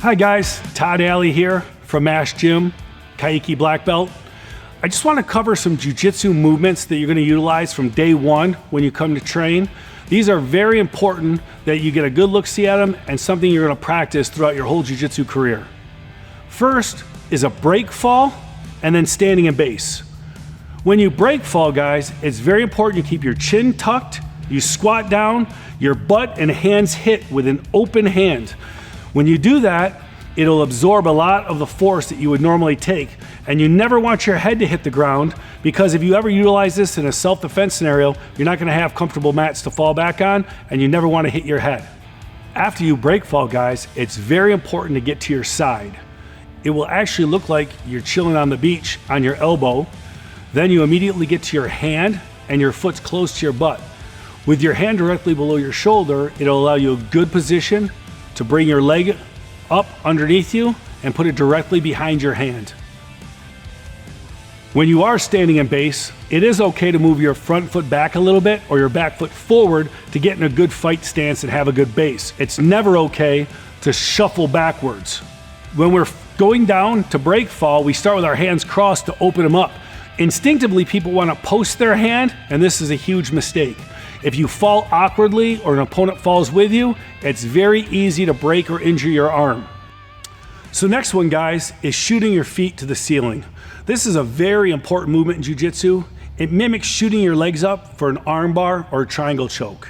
Hi guys, Todd Alley here from Mash Gym, Kaiki Black Belt. I just want to cover some jiu-jitsu movements that you're going to utilize from day one when you come to train. These are very important that you get a good look-see at them and something you're going to practice throughout your whole jiu-jitsu career. First is a break fall and then standing in base. When you break fall, guys, it's very important you keep your chin tucked, you squat down, your butt and hands hit with an open hand. When you do that, it'll absorb a lot of the force that you would normally take, and you never want your head to hit the ground, because if you ever utilize this in a self-defense scenario, you're not gonna have comfortable mats to fall back on, and you never wanna hit your head. After you break fall, guys, it's very important to get to your side. It will actually look like you're chilling on the beach on your elbow. Then you immediately get to your hand and your foot's close to your butt. With your hand directly below your shoulder, it'll allow you a good position to bring your leg up underneath you and put it directly behind your hand. When you are standing in base, it is okay to move your front foot back a little bit or your back foot forward to get in a good fight stance and have a good base. It's never okay to shuffle backwards. When we're going down to break fall, we start with our hands crossed to open them up. Instinctively, people want to post their hand, and this is a huge mistake. If you fall awkwardly or an opponent falls with you, it's very easy to break or injure your arm. So next one, guys, is shooting your feet to the ceiling. This is a very important movement in jiu-jitsu. It mimics shooting your legs up for an arm bar or a triangle choke.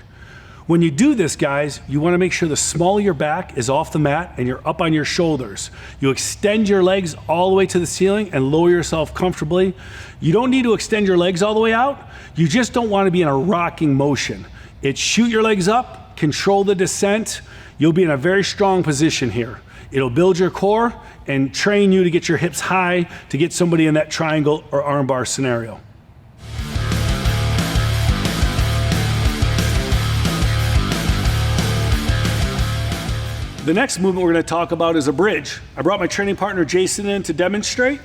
When you do this, guys, you want to make sure the small of your back is off the mat and you're up on your shoulders. You extend your legs all the way to the ceiling and lower yourself comfortably. You don't need to extend your legs all the way out. You just don't want to be in a rocking motion. It's shoot your legs up, control the descent. You'll be in a very strong position here. It'll build your core and train you to get your hips high to get somebody in that triangle or arm bar scenario. The next movement we're going to talk about is a bridge. I brought my training partner Jason in to demonstrate.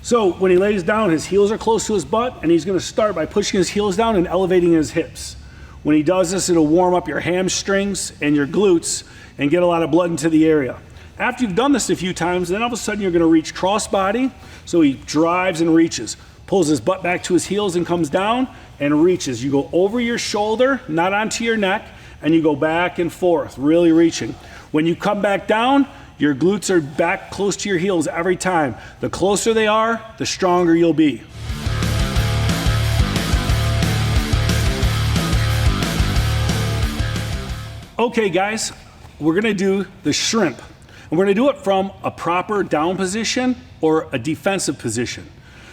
So when he lays down, his heels are close to his butt, and he's going to start by pushing his heels down and elevating his hips. When he does this, it'll warm up your hamstrings and your glutes and get a lot of blood into the area. After you've done this a few times, then all of a sudden you're going to reach cross body. So he drives and reaches, pulls his butt back to his heels and comes down and reaches. You go over your shoulder, not onto your neck, and you go back and forth, really reaching. When you come back down, your glutes are back close to your heels every time. The closer they are, the stronger you'll be. Okay guys, we're gonna do the shrimp. And we're gonna do it from a proper down position or a defensive position.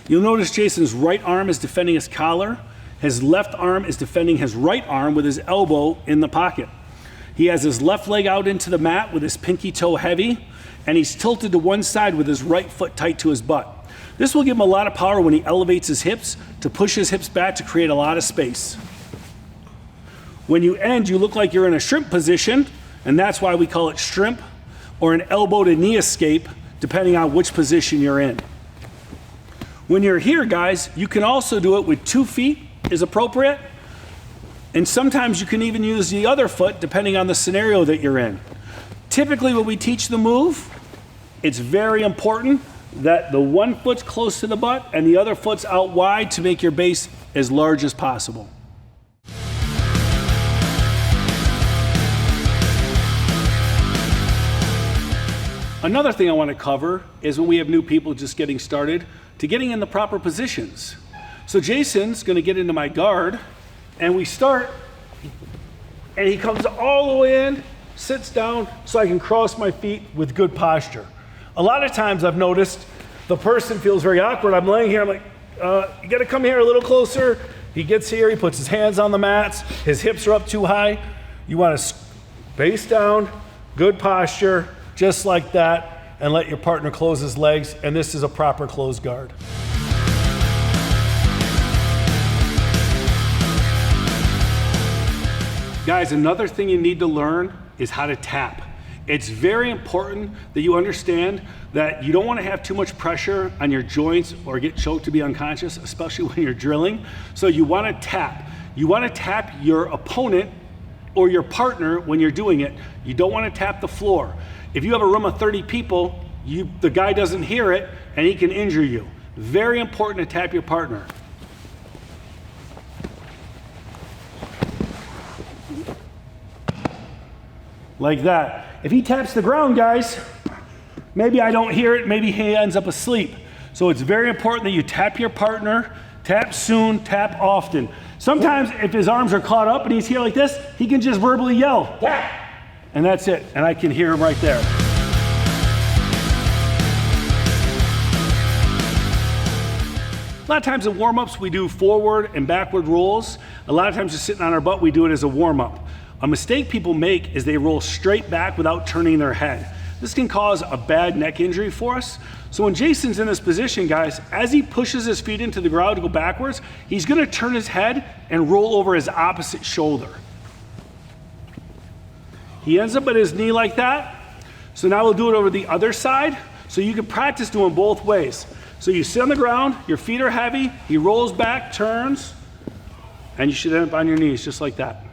You'll notice Jason's right arm is defending his collar. His left arm is defending his right arm with his elbow in the pocket. He has his left leg out into the mat with his pinky toe heavy, and he's tilted to one side with his right foot tight to his butt. This will give him a lot of power when he elevates his hips to push his hips back to create a lot of space. When you end, you look like you're in a shrimp position, and that's why we call it shrimp, or an elbow to knee escape, depending on which position you're in. When you're here, guys, you can also do it with 2 feet is appropriate, and sometimes you can even use the other foot depending on the scenario that you're in. Typically when we teach the move, it's very important that the one foot's close to the butt and the other foot's out wide to make your base as large as possible. Another thing I want to cover is when we have new people just getting started, to getting in the proper positions. So Jason's going to get into my guard, and we start, and he comes all the way in, sits down so I can cross my feet with good posture. A lot of times I've noticed the person feels very awkward. I'm laying here, I'm like, you got to come here a little closer. He gets here, he puts his hands on the mats, his hips are up too high. You want to base down, good posture, just like that, and let your partner close his legs, and this is a proper closed guard. Guys, another thing you need to learn is how to tap. It's very important that you understand that you don't want to have too much pressure on your joints or get choked to be unconscious, especially when you're drilling. So you want to tap. You want to tap your opponent or your partner when you're doing it. You don't want to tap the floor. If you have a room of 30 people, the guy doesn't hear it and he can injure you. Very important to tap your partner. Like that. If he taps the ground, guys, maybe I don't hear it, maybe he ends up asleep. So it's very important that you tap your partner, tap soon, tap often. Sometimes if his arms are caught up and he's here like this, he can just verbally yell, tap, and that's it, and I can hear him right there. A lot of times in warm-ups we do forward and backward rolls. A lot of times just sitting on our butt we do it as a warm-up. A mistake people make is they roll straight back without turning their head. This can cause a bad neck injury for us. So when Jason's in this position, guys, as he pushes his feet into the ground to go backwards, he's gonna turn his head and roll over his opposite shoulder. He ends up at his knee like that. So now we'll do it over the other side. So you can practice doing both ways. So you sit on the ground, your feet are heavy, he rolls back, turns, and you should end up on your knees just like that.